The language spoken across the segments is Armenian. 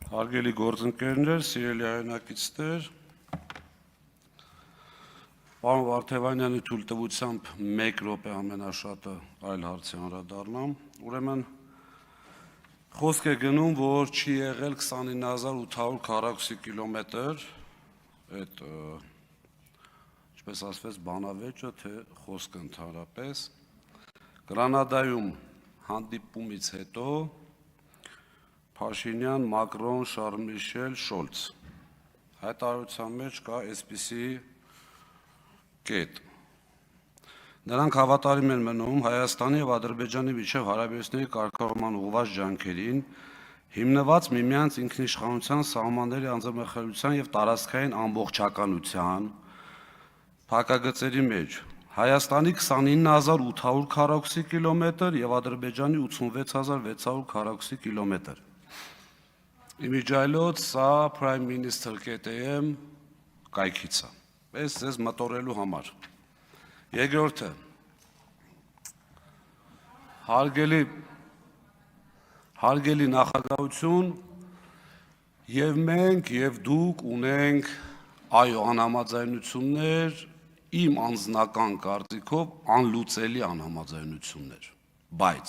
Հարգելի գործընկերներ, սիրելի հայրենակիցներ, պարոն Վարդևանյանի թույլտվությամբ 1 րոպե ամենաշատը այլ հարցի անդրադառնամ, ուրեմն խոսք է գնում, որ չի եղել 29800 քառակուսի կիլոմետր, այդ ինչպես ասվեց բանավեճը, թե խոսքը ընդհանրապես, Գրանադայում հանդիպումից հետո Փաշինյան, Մակրոն, Շարլ Միշել, Շոլց, հայտարարության մեջ կա այսպիսի կետ. Նրանք հավատարիմ են մնում Հայաստանի և Ադրբեջանի միջև հարաբերությունների կարգավորման ուղղված ջանքերին, հիմնված միմյանց ինքնիշխանության, սահմանների անձնամխելիության և տարածքային ամբողջականության փակագծերի մեջ Հայաստանի 29800 քառակուսի կիլոմետր և Ադրբեջանի 86600 քառակուսի կիլոմետր։ Իմիջայլոց սա Prime Minister.am կայքից է, այս ձեզ մտորելու համար։ Երկրորդը, հարգելի նախագահություն, և մենք և դուք ունենք անհամաձայնություններ, իմ անձնական կարծիքով անլուծելի անհամաձայնություններ, բայց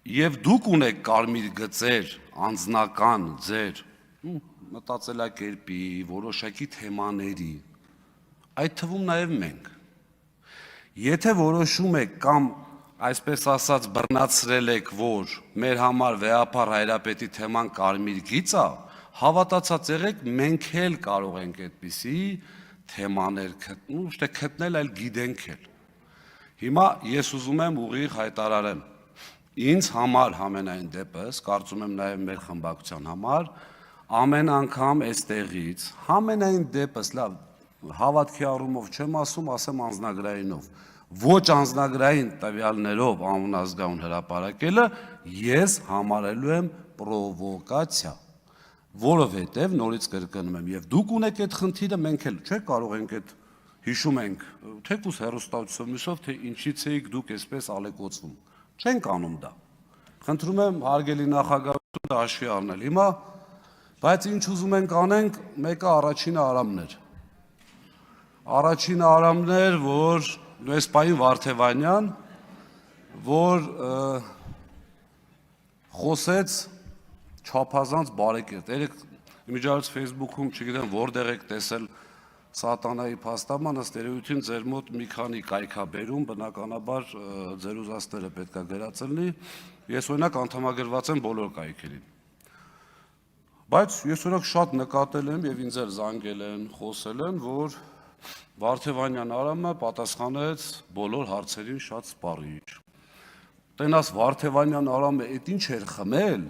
և դուք ունեք կարմիր գծեր, անձնական ձեր մտածելակերպի, որոշակի թեմաների, այդ թվում նաև մենք։ Եթե որոշում եք կամ այսպես ասած բռնացրել եք, որ մեր համար վեհափառ Հայրապետի թեման կարմիր գիծ է, հավատացած եղեք, մենք էլ կարող ենք այդպիսի թեմաներ գտնել, այլ գիտենք էլ։ Հիմա ես ուզում եմ ուղիղ հայտարարեմ, ինձ համար համենայն դեպս, կարծում եմ նաև մեր խմբակցության համար, ամեն անգամ այստեղից, համենայն դեպս, լավ, հավատքի առումով չեմ ասում, ասեմ անձնագրայինով, ոչ անձնագրային տվյալներով անազգայուն հրապարակելը ես համարելու եմ պրովոկացիա, որովհետև նորից կրկնում եմ, և դուք ունեք այդ խնդիրը, մենք էլ չէ կարող ենք այդ հիշում ենք, թեկուզ հեռուստացույցով մյուսով, թե ինչից էիք դուք այսպես ալեկոծվում, չենք անում դա, խնդրում եմ հարգելի նախագահություն հաշվի առնել, հիմա, բայց ինչ ուզում ենք անենք, մեկը առաջինը Արամներ, որ այս պահին Վարդևանյան, որ խոսեց չափազանց բարեկիրթ, երեկ իմիջիայլոց Facebook-ում չգիտեմ որտեղ եք տեսել սատանայի փաստաբան, ըստ երևույթին ձեր մոտ մի քանի կայք ա բերում, բնականաբար ձեր ուզածները պետք է գրած լինի, ես օրինակ անդամագրված եմ բոլոր կայքերին, բայց ես օրինակ շատ նկատել եմ և ինձ էլ զանգել են, խոսել են, որ Վարդևանյան Արամը պատասխանեց բոլոր հարցերին շատ սպառիչ, տենաս Վարդևանյան Արամը էդ ինչ էր խմել,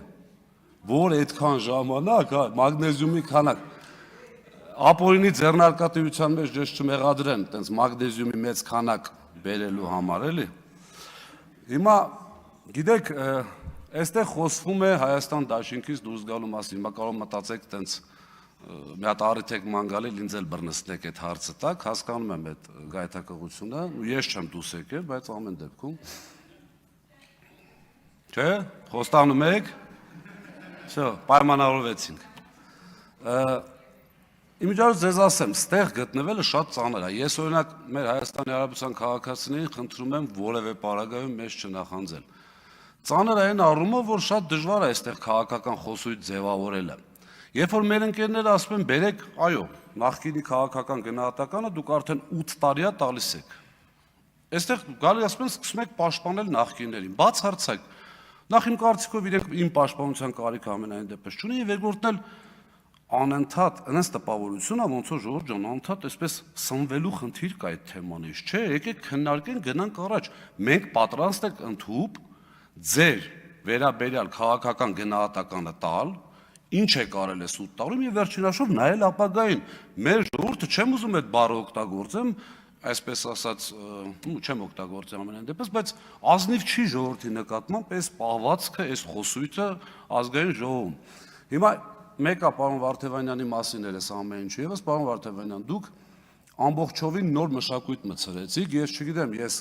որ այդքան ժամանակ, մագնեզիումի քանակ, ապօրինի ձեռնարկատիրության մեջ ես չմեղադրեն, տենց մագնեզիումի մեծ քանակ բերելու համար, էլի։ Հիմա, գիտեք, այստեղ խոսվում է Հայաստան դաշինքից դուրս գալու մասին, հիմա կարող մտածեք տենց մի հատ առիթ եք ման գալի, ինձ էլ բռնցնեք այդ հարցը տակ, հասկանում եմ այդ գայթակղությունը, ես չեմ դուրս եկել, բայց ամեն դեպքում, չէ, խոստանում եք, պայմանավորվեցինք, իմիջիայլոց ձեզ ասեմ, ստեղ գտնվելը շատ ծանր է, ես օրինակ մեր Հայաստանի Հանրապետության քաղաքացիներին խնդրում եմ որևէ պարագայում մեզ չնախանձել, ծանր է այն առումով, որ շատ դժվար է այստեղ քաղաքական խոսույթ ձևավորելը, երբ որ մեր ընկերները ասում են բերեք, այո, նախկինի քաղաքական գնահատականը դուք արդեն 8 տարի է տալիս եք, այստեղ գալի ասում են սկսում եք պաշտպանել նախկիններին, բացարձակ, նախ իմ կարծիքով իրենք իմ պաշտպանության կարիք ամենայն դեպս չունեն և երկրորդն էլ անընդհատ, այնպես տպավորություն է, ոնց որ Ժողովուրդ ջան, անընդհատ այսպես սնվելու խնդիր կա այդ թեմանից, չէ, եկեք քննարկենք, գնանք առաջ, մենք պատրաստ ենք ընդհուպ ձեր վերաբերյալ քաղաքական գնահատականը տալ, ինչ եք արել այս 8 տարում և վերջինաշուտ նայել ապագային, մեր ժողովուրդը չեմ ուզում այդ բառը օգտագործեմ, այսպես ասած, չեմ օգտագործել ամենայն դեպս, բայց ազնիվ չի ժողովրդի նկատմամբ այս պահվածքը, այս խոսույթը ազգային ժողովում։ Հիմա մեկը պարոն Վարդևանյանի մասին էր այս ամեն ինչը, ևս պարոն Վարդևանյան, դուք ամբողջովին նոր մշակույթ մտցրեցիք, ես չգիտեմ, ես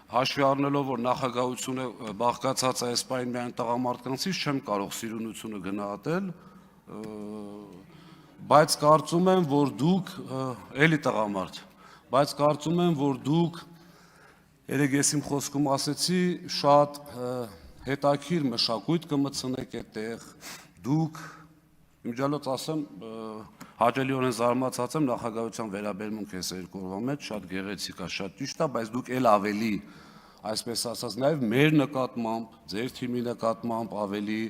հաշվի առնելով, որ նախագահությունը բաղկացած է այսպայն միայն տղամարդկանցից, չեմ կարող սիրունությունը գնահատել, բայց կարծում եմ, որ դուք էլի տղամարդ, բայց կարծում եմ, որ դուք երեք ես իմ խոսքում ասեցի, շատ հետաքրքիր մշակույթ կմտցնեք այդտեղ, դուք իմջալոց ասեմ, հաճելիորեն զարմացած եմ նախագահության վերաբերմունք այս երկու օրվա մեջ, շատ գեղեցիկ է, շատ ճիշտ է, բայց դուք էլ ավելի, այսպես ասած, նաև մեր նկատմամբ, ձեր թիմի նկատմամբ ավելի,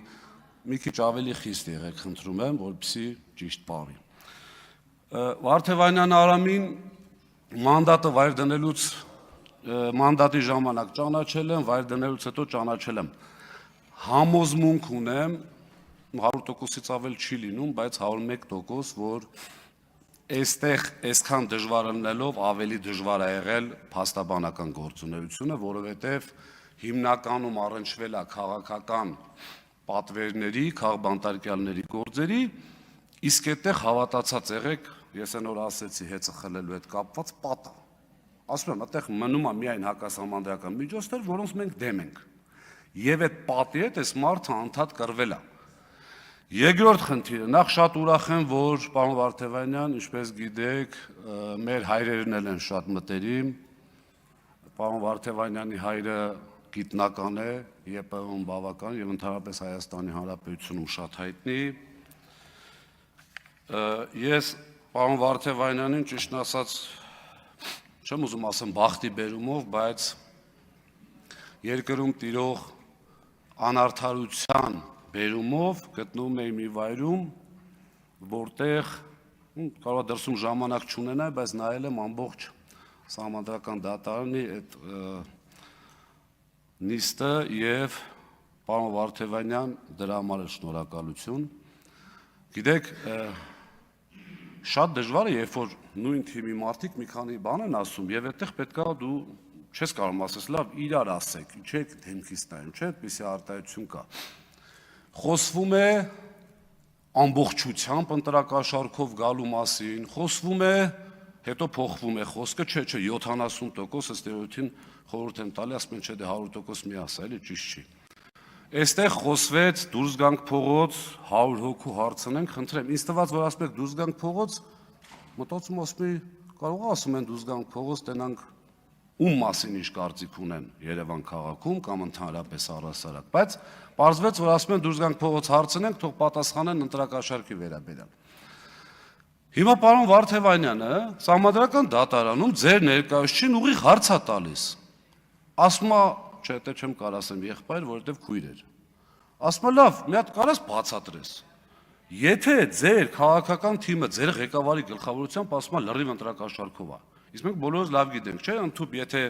մի քիչ ավելի խիստ եղեք, խնդրում եմ, որպեսզի ճիշտ պարի։ Վարդևանյան Արամին մանդատը վայր դնելուց, մանդատի ժամանակ ճանաչել եմ, վայր դնելուց հետո ճանաչել եմ։ Համոզմունք ունեմ, 100%-ից ավել չի լինում, բայց 101%, որ այստեղ այսքան դժվար լինելով ավելի դժվար է եղել փաստաբանական գործունեությունը, որովհետև հիմնականում առնչվել է քաղաքական պատվերների, քաղբանտարկյալների գործերի, իսկ այդտեղ հավատացած եղեք, ես այն օր ասեցի հեծը խլելու հետ կապված պատա։ Ասում եմ, այդտեղ մնում է միայն հակասահմանադրական միջոցներ, որոնց մենք դեմ ենք։ Եվ այդ պատի հետ այս մարդը անդադ կռվել է։ Երկրորդ խնդիրը, նախ շատ ուրախ եմ, որ պարոն Վարդևանյան, ինչպես գիտեք, մեր հայրերն էլ են շատ մտերիմ, պարոն Վարդևանյանի հայրը գիտնական է, ԵՊՀ-ում բավական եւ ընդհանրապես Հայաստանի Հանրապետությունում շատ հայտնի։ Ես պարոն Վարդևանյանին ճիշտն ասած չեմ ուզում ասեմ բախտի բերումով, բայց երկրում տիրող անարդարության բերումով գտնվում էի մի վայրում, որտեղ կարող է դրսում ժամանակ չունենայի, բայց նայել եմ ամբողջ սահմանադրական դատարանի այդ նիստը եւ պարոն Վարդևանյան դրա համար շնորհակալություն։ Գիտեք, շատ դժվար է, երբ որ նույն թիմի մարդիկ մի քանի բան են ասում եւ այդտեղ պետքա դու չես կարող ասես լավ իրար ասեք, չեք դեմքից նայում, չէ՞, այդպիսի արտահայտություն կա։ Խոսվում է ամբողջությամբ ընտրակաշառքով գալու մասին, խոսվում է, հետո փոխվում է խոսքը, չէ, 70% ըստ էության խորհուրդ եմ տալի, ասում են չէ, դե 100% մի ասա, էլի ճիշտ չի։ Այստեղ խոսվեց դուրս գանք փողոց, 100 հոգու հարցնենք, խնդրեմ, ինձ թվաց, որ ասում եք դուրս գանք փողոց, մտածում ասում եմ, կարող է ասում են դուրս գանք փողոց, տենանք ում մասին ինչ կարծիք ունեն Երևան քաղաքում կամ ընդհանրապես առհասարակ, բայց պարզվեց, որ ասում են դուրս գանք փողոց հարցնենք, թող պատասխանեն ընտրակաշառքի վերաբերյալ։ Հիմա պարոն Վարդևանյանը սահմանադրական դատարանում ձեր ներկայացուցիչին ուղիղ հարց է տալիս։ Ասում է, չէ, դե չեմ կարող ասեմ եղբայր, որովհետև քույր էր։ Ասում է, լավ, մի հատ կարաս բացատրես։ Եթե ձեր քաղաքական թիմը ձեր ղեկավարի գլխավորությամբ ասում է լրիվ ընտրակաշառքով է, իսկ մենք բոլորս լավ գիտենք, չէ, ընդհանուր եթե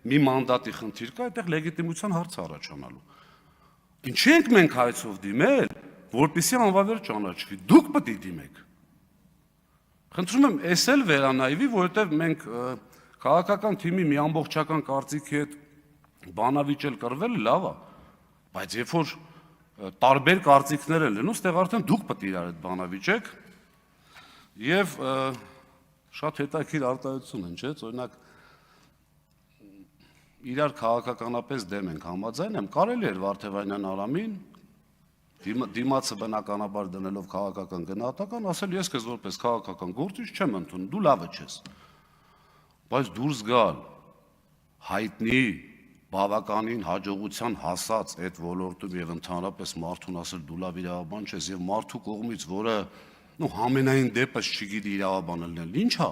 մի մանդատի խնդիր կա, այդտեղ լեգիտիմության հարց է առաջանալու։ Ինչի ենք մենք հայցով դիմել, որպեսզի անվավեր ճանաչվի, դուք պետք է դիմեք։ Խնդրում եմ, էս էլ վերանայվի, որովհետև մենք քաղաքական թիմի մի ամբողջական կարծիքի հետ բանավիճել կռվելը լավ է, բայց երբ որ տարբեր կարծիքներ են լինում, ստեղ արդեն դուք պետք է իրար հետ բանավիճեք եւ շատ հետաքրքիր արտահայտություն են, չէ՞, օրինակ իրար քաղաքականապես դեմ ենք համաձայն եմ, կարելի էր Վարդևանյան Արամին դիմացը բնականաբար դնելով քաղաքական գնահատական, ասել ես քեզ որպես քաղաքական գործիչ չեմ ընդունում, դու լավը չես։ Բայց դուրս գալ հայտնի բավականին հաջողության հասած այդ ոլորտում եւ ընդհանրապես մարդուն ասել դու լավ իրավաբան չես եւ մարդու կողմից, որը համենայն դեպս չգիտի իրավաբանը լինել, ի՞նչ է։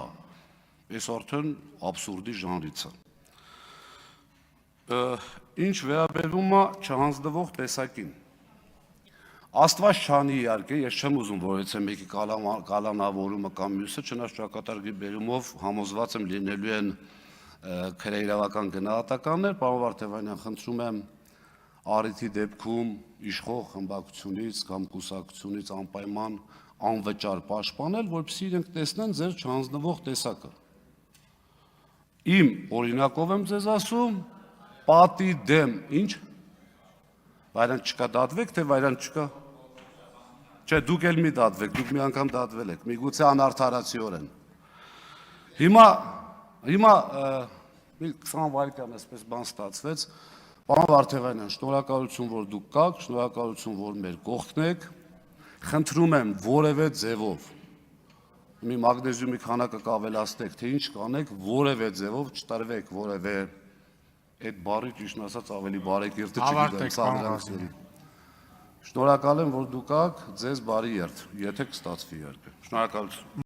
Այս արդեն աբսուրդի ժանրից է։ Ինչ վերաբերում է չհանձնվող տեսակին։ Աստված չանի իհարկե, ես չեմ ուզում որևէ մեկի կալանավորումը կամ մյուսը, չնայած ճակատագրի բերումով համոզված եմ լինելու են քրեիրավական գնահատականներ, պարոն Վարդևանյան, խնդրում եմ առիթի դեպքում իշխող խմբակցությունից կամ կուսակցությունից անպայման անվճար պաշտպանել, որպեսզի իրենք տեսնեն ձեր չհանձնվող տեսակը։ Իմ օրինակով եմ ձեզ ասում, պատի դեմ, ինչ։ Վայրան չկա դատվեք, թե վայրան չկա։ Չէ, դուք էլ մի դատվեք, դուք մի անգամ դատվել եք, միգուցե անարդարացիորեն։ Հիմա մի 20 վայրկյան այսպես բան ստացվեց։ Պարոն Վարդեղանյան, շնորհակալություն, որ դուք կաք, շնորհակալություն, որ մեր կողքն եք։ Խնդրում եմ որևէ ձևով մի մագնեզիումի քանակը կավելացնեք, թե ինչ կանեք, որևէ ձևով չտրվեք որևէ այդ բարի ճիշտ ասած ավելի բարեկիրթը չգիտեմ, սաղրանքների։ Շնորհակալ եմ, որ դուք կաք, ձեզ բարի երթ, եթե կստացվի իհարկե։ Շնորհակալություն։